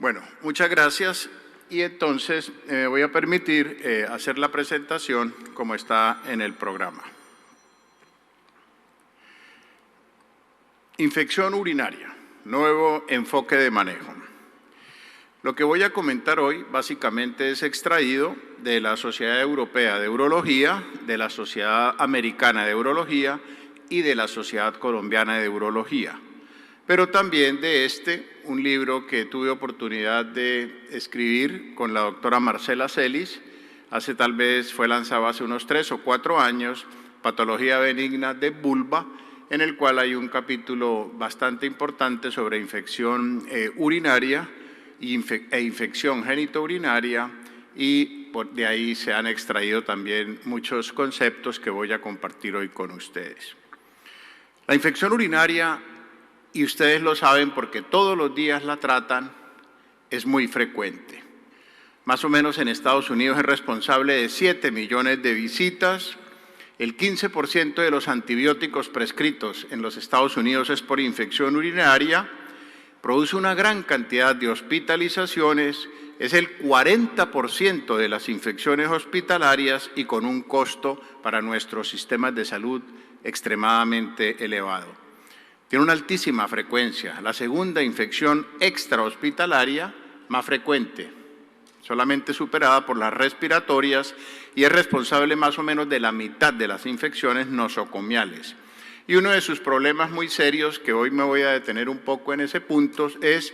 Bueno, muchas gracias. Y entonces me voy a permitir hacer la presentación como está en el programa. Infección urinaria, nuevo enfoque de manejo. Lo que voy a comentar hoy básicamente es extraído de la Sociedad Europea de Urología, de la Sociedad Americana de Urología y de la Sociedad Colombiana de Urología, pero también de un libro que tuve oportunidad de escribir con la doctora Marcela Celis, fue lanzado hace unos 3 o 4 años, Patología benigna de vulva, en el cual hay un capítulo bastante importante sobre infección urinaria e infección genitourinaria, y de ahí se han extraído también muchos conceptos que voy a compartir hoy con ustedes. La infección urinaria, y ustedes lo saben porque todos los días la tratan, es muy frecuente. Más o menos en Estados Unidos es responsable de 7 millones de visitas. El 15% de los antibióticos prescritos en los Estados Unidos es por infección urinaria. Produce una gran cantidad de hospitalizaciones, es el 40% de las infecciones hospitalarias y con un costo para nuestros sistemas de salud extremadamente elevado. Tiene una altísima frecuencia, la segunda infección extrahospitalaria más frecuente, solamente superada por las respiratorias, y es responsable más o menos de la mitad de las infecciones nosocomiales. Y uno de sus problemas muy serios, que hoy me voy a detener un poco en ese punto, es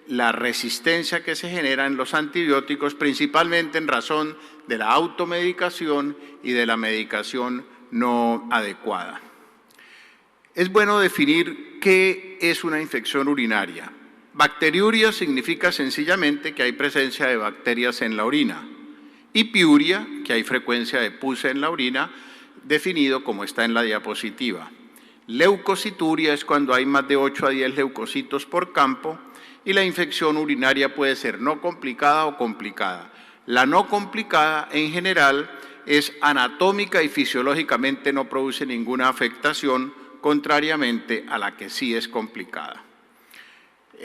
la resistencia que se genera en los antibióticos, principalmente en razón de la automedicación y de la medicación no adecuada. Es bueno definir qué es una infección urinaria. Bacteriuria significa sencillamente que hay presencia de bacterias en la orina, y piuria, que hay frecuencia de pus en la orina, definido como está en la diapositiva. Leucocituria es cuando hay más de 8 a 10 leucocitos por campo, y la infección urinaria puede ser no complicada o complicada. La no complicada, en general, es anatómica y fisiológicamente no produce ninguna afectación, contrariamente a la que sí es complicada.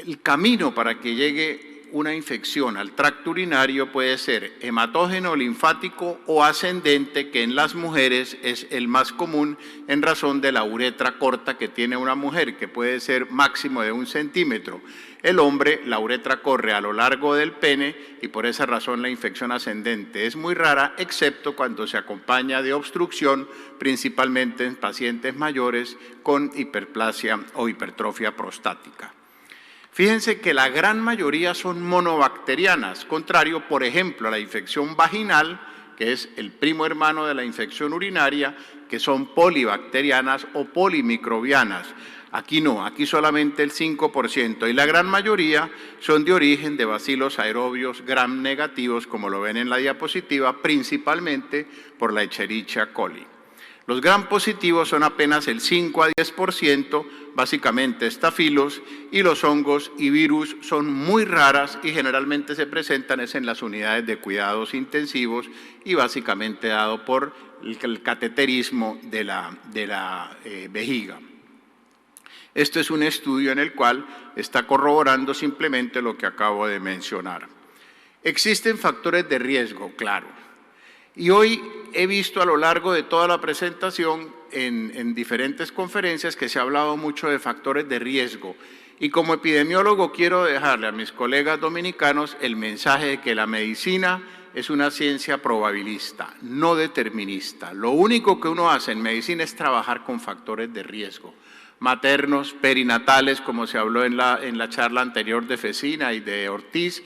El camino para que llegue una infección al tracto urinario puede ser hematógeno, linfático o ascendente, que en las mujeres es el más común en razón de la uretra corta que tiene una mujer, que puede ser máximo de 1 centímetro. El hombre, la uretra corre a lo largo del pene y por esa razón la infección ascendente es muy rara, excepto cuando se acompaña de obstrucción, principalmente en pacientes mayores con hiperplasia o hipertrofia prostática. Fíjense que la gran mayoría son monobacterianas, contrario, por ejemplo, a la infección vaginal, que es el primo hermano de la infección urinaria, que son polibacterianas o polimicrobianas. Aquí no, aquí solamente el 5%, y la gran mayoría son de origen de bacilos aerobios gram negativos, como lo ven en la diapositiva, principalmente por la Escherichia coli. Los gram positivos son apenas el 5 a 10%, básicamente estafilos, y los hongos y virus son muy raras y generalmente se presentan en las unidades de cuidados intensivos y básicamente dado por el cateterismo de la vejiga. Este es un estudio en el cual está corroborando simplemente lo que acabo de mencionar. Existen factores de riesgo, claro. Y hoy he visto a lo largo de toda la presentación en diferentes conferencias que se ha hablado mucho de factores de riesgo. Y como epidemiólogo quiero dejarle a mis colegas dominicanos el mensaje de que la medicina es una ciencia probabilista, no determinista. Lo único que uno hace en medicina es trabajar con factores de riesgo. Maternos, perinatales, como se habló en la charla anterior de Fecina y de Ortiz,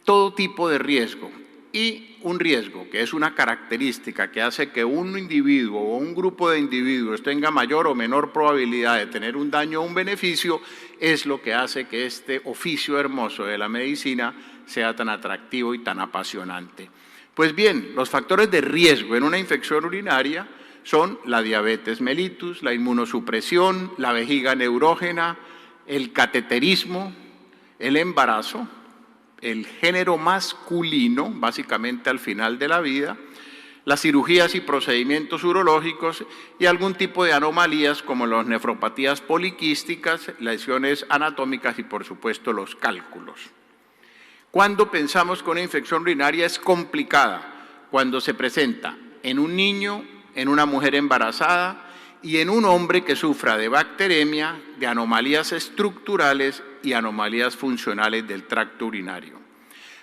todo tipo de riesgo. Y un riesgo, que es una característica que hace que un individuo o un grupo de individuos tenga mayor o menor probabilidad de tener un daño o un beneficio, es lo que hace que este oficio hermoso de la medicina sea tan atractivo y tan apasionante. Pues bien, los factores de riesgo en una infección urinaria son la diabetes mellitus, la inmunosupresión, la vejiga neurógena, el cateterismo, el embarazo, el género masculino, básicamente al final de la vida, las cirugías y procedimientos urológicos y algún tipo de anomalías como las nefropatías poliquísticas, lesiones anatómicas y por supuesto los cálculos. Cuando pensamos que una infección urinaria es complicada, cuando se presenta en un niño, en una mujer embarazada y en un hombre que sufra de bacteremia, de anomalías estructurales y anomalías funcionales del tracto urinario.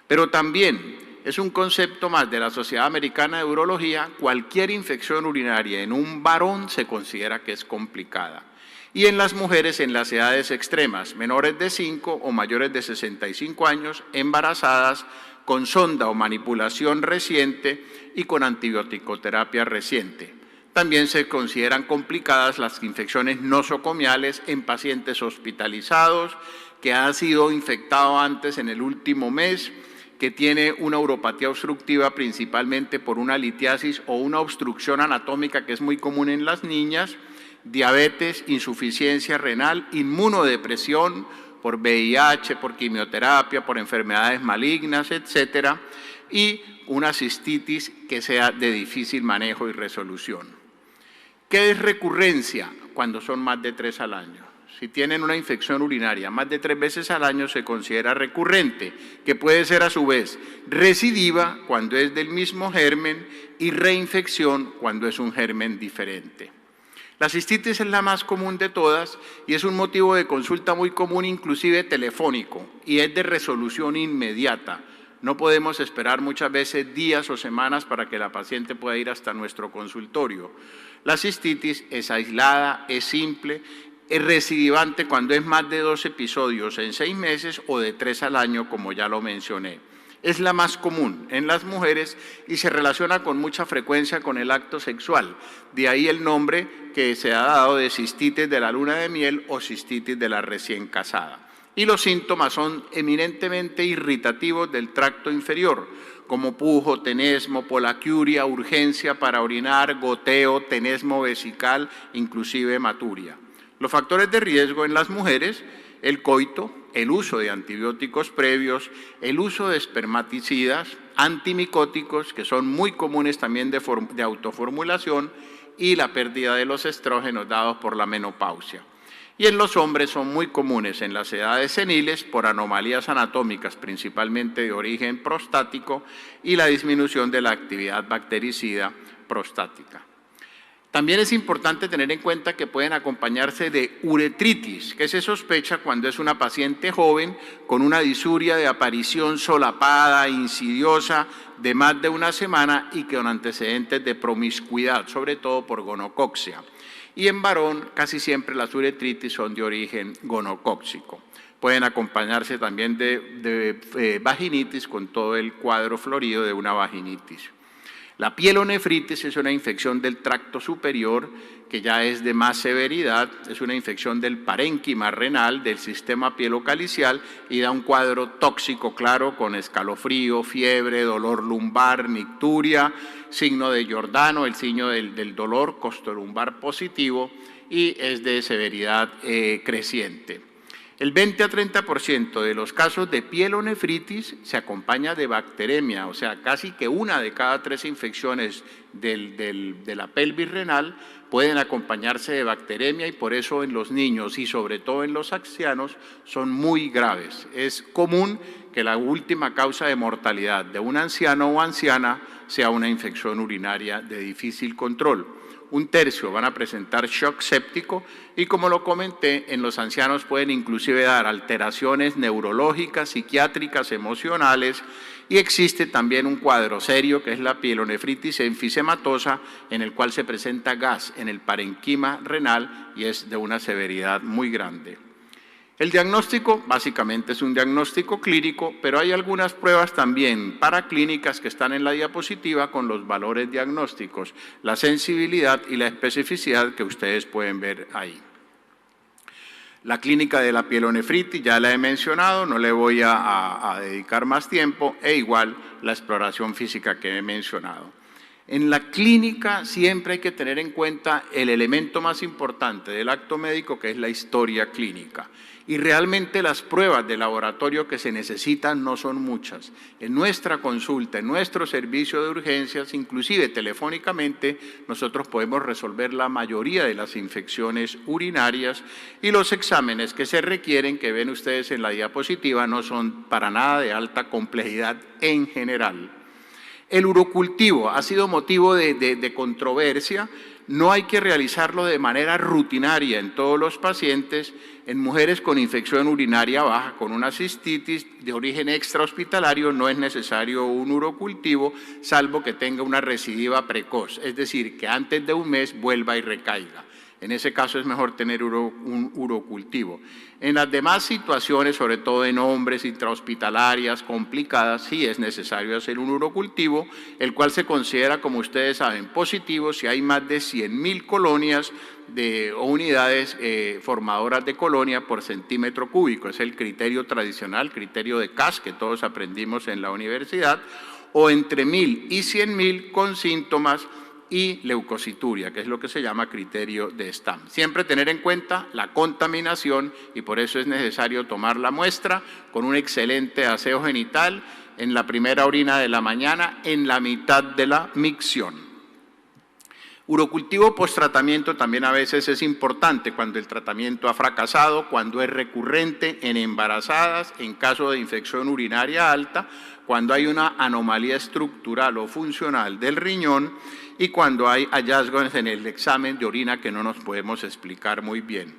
Pero también es un concepto más de la Sociedad Americana de Urología, cualquier infección urinaria en un varón se considera que es complicada. Y en las mujeres en las edades extremas, menores de 5 o mayores de 65 años, embarazadas, con sonda o manipulación reciente y con antibiótico-terapia reciente. También se consideran complicadas las infecciones nosocomiales en pacientes hospitalizados, que han sido infectados antes en el último mes, que tiene una uropatía obstructiva principalmente por una litiasis o una obstrucción anatómica que es muy común en las niñas, diabetes, insuficiencia renal, inmunodepresión por VIH, por quimioterapia, por enfermedades malignas, etcétera, y una cistitis que sea de difícil manejo y resolución. ¿Qué es recurrencia? Cuando son más de 3 al año. Si tienen una infección urinaria más de 3 veces al año se considera recurrente, que puede ser a su vez recidiva cuando es del mismo germen y reinfección cuando es un germen diferente. La cistitis es la más común de todas y es un motivo de consulta muy común, inclusive telefónico, y es de resolución inmediata. No podemos esperar muchas veces días o semanas para que la paciente pueda ir hasta nuestro consultorio. La cistitis es aislada, es simple, es recidivante cuando es más de 2 episodios en 6 meses o de 3 al año, como ya lo mencioné. Es la más común en las mujeres y se relaciona con mucha frecuencia con el acto sexual. De ahí el nombre que se ha dado de cistitis de la luna de miel o cistitis de la recién casada. Y los síntomas son eminentemente irritativos del tracto inferior, como pujo, tenesmo, polaquiuria, urgencia para orinar, goteo, tenesmo vesical, inclusive hematuria. Los factores de riesgo en las mujeres: el coito, el uso de antibióticos previos, el uso de espermaticidas, antimicóticos, que son muy comunes también de autoformulación, y la pérdida de los estrógenos dados por la menopausia. Y en los hombres son muy comunes en las edades seniles por anomalías anatómicas, principalmente de origen prostático, y la disminución de la actividad bactericida prostática. También es importante tener en cuenta que pueden acompañarse de uretritis, que se sospecha cuando es una paciente joven con una disuria de aparición solapada, insidiosa, de más de una semana y con antecedentes de promiscuidad, sobre todo por gonococcea. Y en varón casi siempre las uretritis son de origen gonocóxico. Pueden acompañarse también de vaginitis con todo el cuadro florido de una vaginitis. La pielonefritis es una infección del tracto superior que ya es de más severidad, es una infección del parénquima renal, del sistema pielocalicial y da un cuadro tóxico claro con escalofrío, fiebre, dolor lumbar, nicturia, signo de Giordano, el signo del dolor costolumbar positivo, y es de severidad creciente. El 20 a 30% de los casos de pielonefritis se acompaña de bacteremia, o sea, casi que 1 de cada 3 infecciones de la pelvis renal pueden acompañarse de bacteremia, y por eso en los niños y sobre todo en los ancianos son muy graves. Es común que la última causa de mortalidad de un anciano o anciana sea una infección urinaria de difícil control. 1/3 van a presentar shock séptico y, como lo comenté, en los ancianos pueden inclusive dar alteraciones neurológicas, psiquiátricas, emocionales, y existe también un cuadro serio que es la pielonefritis enfisematosa, en el cual se presenta gas en el parenquima renal y es de una severidad muy grande. El diagnóstico básicamente es un diagnóstico clínico, pero hay algunas pruebas también paraclínicas que están en la diapositiva con los valores diagnósticos, la sensibilidad y la especificidad que ustedes pueden ver ahí. La clínica de la pielonefritis ya la he mencionado, no le voy a dedicar más tiempo, e igual la exploración física que he mencionado. En la clínica siempre hay que tener en cuenta el elemento más importante del acto médico, que es la historia clínica. Y realmente las pruebas de laboratorio que se necesitan no son muchas. En nuestra consulta, en nuestro servicio de urgencias, inclusive telefónicamente, nosotros podemos resolver la mayoría de las infecciones urinarias, y los exámenes que se requieren, que ven ustedes en la diapositiva, no son para nada de alta complejidad en general. El urocultivo ha sido motivo de controversia. No hay que realizarlo de manera rutinaria en todos los pacientes. En mujeres con infección urinaria baja, con una cistitis de origen extrahospitalario, no es necesario un urocultivo, salvo que tenga una recidiva precoz, es decir, que antes de un mes vuelva y recaiga. En ese caso es mejor tener un urocultivo. En las demás situaciones, sobre todo en hombres, intrahospitalarias, complicadas, sí es necesario hacer un urocultivo, el cual se considera, como ustedes saben, positivo si hay más de 100.000 colonias o unidades formadoras de colonia por centímetro cúbico. Es el criterio tradicional, criterio de Cass, que todos aprendimos en la universidad, o entre 1.000 y 100.000 con síntomas y leucocituria, que es lo que se llama criterio de Stam. Siempre tener en cuenta la contaminación, y por eso es necesario tomar la muestra con un excelente aseo genital en la primera orina de la mañana, en la mitad de la micción. Urocultivo post-tratamiento también a veces es importante cuando el tratamiento ha fracasado, cuando es recurrente en embarazadas, en caso de infección urinaria alta, cuando hay una anomalía estructural o funcional del riñón y cuando hay hallazgos en el examen de orina que no nos podemos explicar muy bien.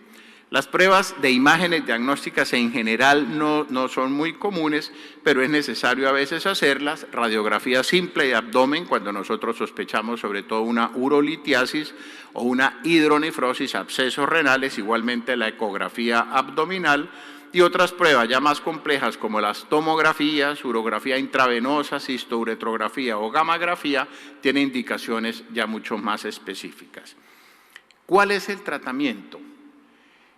Las pruebas de imágenes diagnósticas en general no son muy comunes, pero es necesario a veces hacerlas. Radiografía simple de abdomen cuando nosotros sospechamos sobre todo una urolitiasis o una hidronefrosis, abscesos renales, igualmente la ecografía abdominal, y otras pruebas ya más complejas como las tomografías, urografía intravenosa, cistouretrografía o gammagrafía, tienen indicaciones ya mucho más específicas. ¿Cuál es el tratamiento?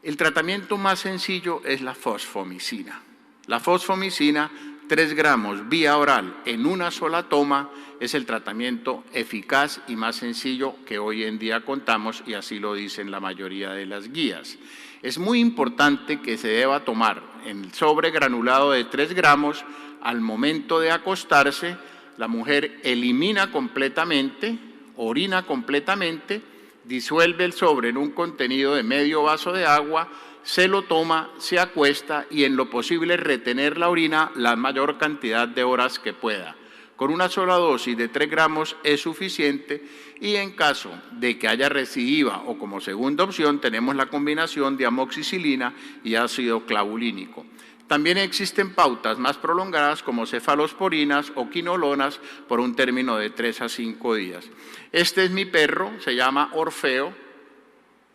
El tratamiento más sencillo es la fosfomicina. La fosfomicina, 3 gramos vía oral en una sola toma, es el tratamiento eficaz y más sencillo que hoy en día contamos, y así lo dicen la mayoría de las guías. Es muy importante que se deba tomar el sobre granulado de 3 gramos al momento de acostarse. La mujer elimina completamente, orina completamente, disuelve el sobre en un contenido de medio vaso de agua, se lo toma, se acuesta y en lo posible retener la orina la mayor cantidad de horas que pueda. Con una sola dosis de 3 gramos es suficiente, y en caso de que haya recidiva o como segunda opción tenemos la combinación de amoxicilina y ácido clavulínico. También existen pautas más prolongadas como cefalosporinas o quinolonas por un término de 3 a 5 días. Este es mi perro, se llama Orfeo,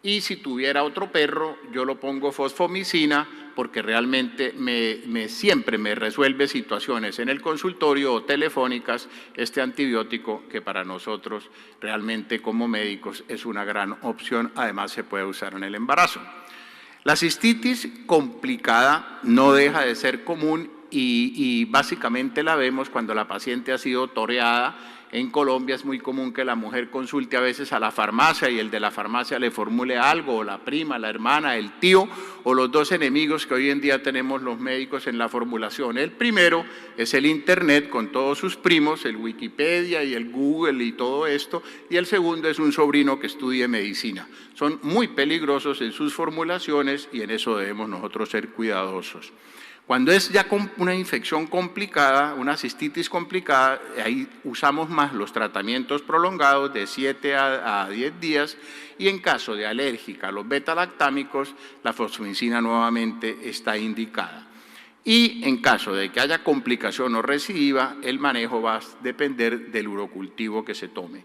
y si tuviera otro perro yo lo pongo fosfomicina porque realmente siempre me resuelve situaciones en el consultorio o telefónicas este antibiótico, que para nosotros realmente como médicos es una gran opción. Además se puede usar en el embarazo. La cistitis complicada no deja de ser común y básicamente la vemos cuando la paciente ha sido toreada. En Colombia es muy común que la mujer consulte a veces a la farmacia y el de la farmacia le formule algo, o la prima, la hermana, el tío, o los 2 enemigos que hoy en día tenemos los médicos en la formulación. El primero es el Internet con todos sus primos, el Wikipedia y el Google y todo esto, y el segundo es un sobrino que estudie medicina. Son muy peligrosos en sus formulaciones y en eso debemos nosotros ser cuidadosos. Cuando es ya una infección complicada, una cistitis complicada, ahí usamos más los tratamientos prolongados de 7 a 10 días, y en caso de alérgica a los beta-lactámicos, la fosfomicina nuevamente está indicada. Y en caso de que haya complicación o recidiva, el manejo va a depender del urocultivo que se tome.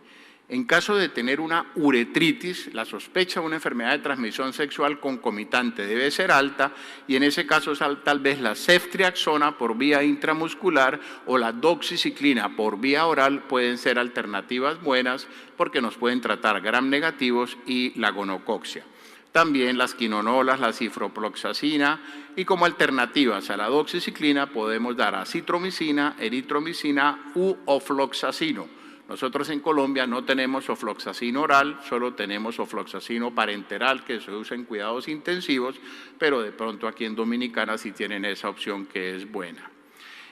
En caso de tener una uretritis, la sospecha de una enfermedad de transmisión sexual concomitante debe ser alta, y en ese caso tal vez la ceftriaxona por vía intramuscular o la doxiciclina por vía oral pueden ser alternativas buenas porque nos pueden tratar gram negativos y la gonococcia. También las quinonolas, la ciprofloxacina, y como alternativas a la doxiciclina podemos dar acitromicina, eritromicina u ofloxacino. Nosotros en Colombia no tenemos ofloxacino oral, solo tenemos ofloxacino parenteral que se usa en cuidados intensivos, pero de pronto aquí en Dominicana sí tienen esa opción que es buena.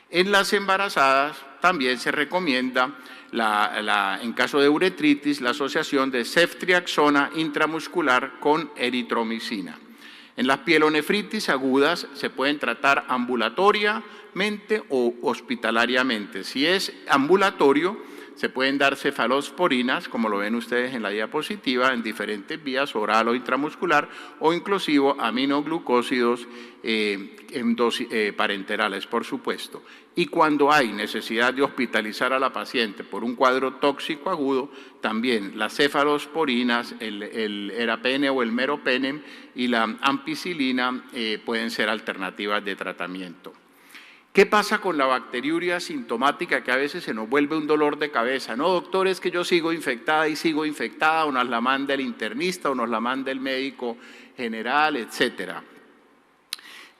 En las embarazadas también se recomienda, en caso de uretritis, la asociación de ceftriaxona intramuscular con eritromicina. En las pielonefritis agudas se pueden tratar ambulatoriamente o hospitalariamente. Si es ambulatorio, se pueden dar cefalosporinas, como lo ven ustedes en la diapositiva, en diferentes vías, oral o intramuscular, o inclusive aminoglucósidos en dosis parenterales, por supuesto. Y cuando hay necesidad de hospitalizar a la paciente por un cuadro tóxico agudo, también las cefalosporinas, el erapene o el meropenem y la ampicilina pueden ser alternativas de tratamiento. ¿Qué pasa con la bacteriuria sintomática que a veces se nos vuelve un dolor de cabeza? No, doctor, es que yo sigo infectada y sigo infectada, o nos la manda el internista, o nos la manda el médico general, etcétera.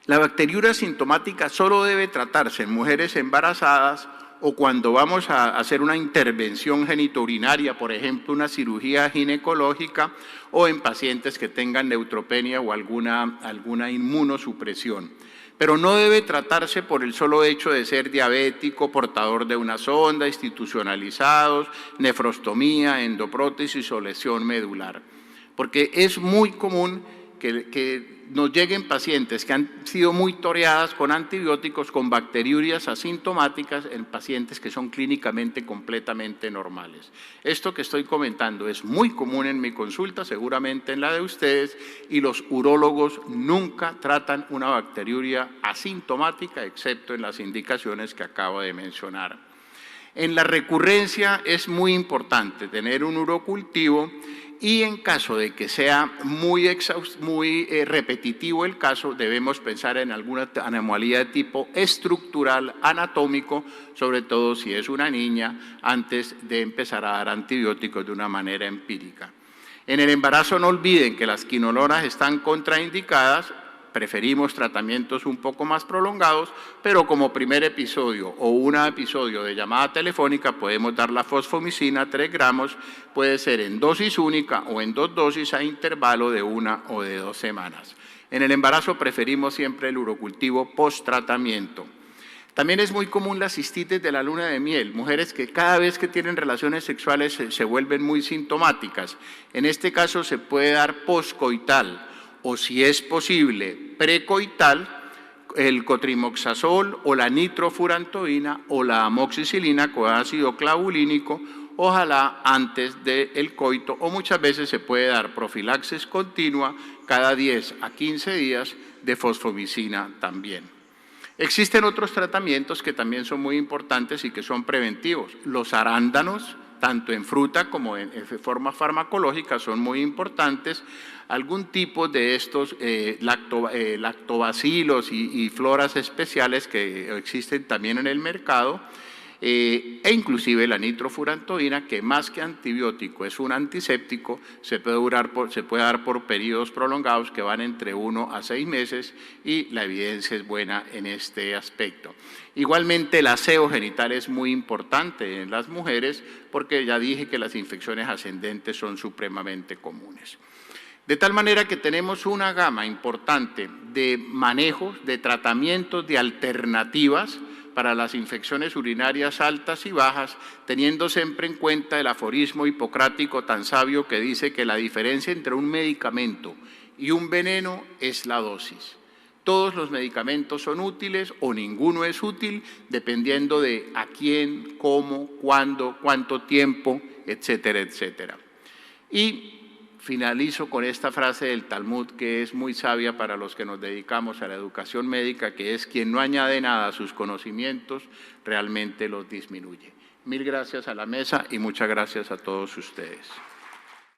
La bacteriuria sintomática solo debe tratarse en mujeres embarazadas o cuando vamos a hacer una intervención genitourinaria, por ejemplo, una cirugía ginecológica, o en pacientes que tengan neutropenia o alguna inmunosupresión. Pero no debe tratarse por el solo hecho de ser diabético, portador de una sonda, institucionalizados, nefrostomía, endoprótesis o lesión medular. Porque es muy común que nos lleguen pacientes que han sido muy toreadas con antibióticos con bacteriurias asintomáticas en pacientes que son clínicamente completamente normales. Esto que estoy comentando es muy común en mi consulta, seguramente en la de ustedes, y los urólogos nunca tratan una bacteriuria asintomática, excepto en las indicaciones que acabo de mencionar. En la recurrencia es muy importante tener un urocultivo y en caso de que sea muy repetitivo el caso, debemos pensar en alguna anomalía de tipo estructural, anatómico, sobre todo si es una niña, antes de empezar a dar antibióticos de una manera empírica. En el embarazo no olviden que las quinolonas están contraindicadas. Preferimos tratamientos un poco más prolongados, pero como primer episodio o un episodio de llamada telefónica podemos dar la fosfomicina 3 gramos, puede ser en dosis única o en 2 dosis a intervalo de 1 o de 2 semanas. En el embarazo preferimos siempre el urocultivo post-tratamiento. También es muy común la cistitis de la luna de miel, mujeres que cada vez que tienen relaciones sexuales se vuelven muy sintomáticas. En este caso se puede dar poscoital, o si es posible, precoital, el cotrimoxazol o la nitrofurantoína o la amoxicilina con ácido clavulínico, ojalá antes del coito, o muchas veces se puede dar profilaxis continua cada 10 a 15 días de fosfomicina también. Existen otros tratamientos que también son muy importantes y que son preventivos. Los arándanos, tanto en fruta como en forma farmacológica, son muy importantes. Algún tipo de estos lactobacilos y floras especiales que existen también en el mercado, e inclusive la nitrofurantoína, que más que antibiótico es un antiséptico, se puede dar por periodos prolongados que van entre 1 a 6 meses y la evidencia es buena en este aspecto. Igualmente el aseo genital es muy importante en las mujeres porque ya dije que las infecciones ascendentes son supremamente comunes. De tal manera que tenemos una gama importante de manejos, de tratamientos, de alternativas para las infecciones urinarias altas y bajas, teniendo siempre en cuenta el aforismo hipocrático tan sabio que dice que la diferencia entre un medicamento y un veneno es la dosis. Todos los medicamentos son útiles o ninguno es útil, dependiendo de a quién, cómo, cuándo, cuánto tiempo, etcétera, etcétera. Y finalizo con esta frase del Talmud que es muy sabia para los que nos dedicamos a la educación médica, que es: quien no añade nada a sus conocimientos, realmente los disminuye. Mil gracias a la mesa y muchas gracias a todos ustedes.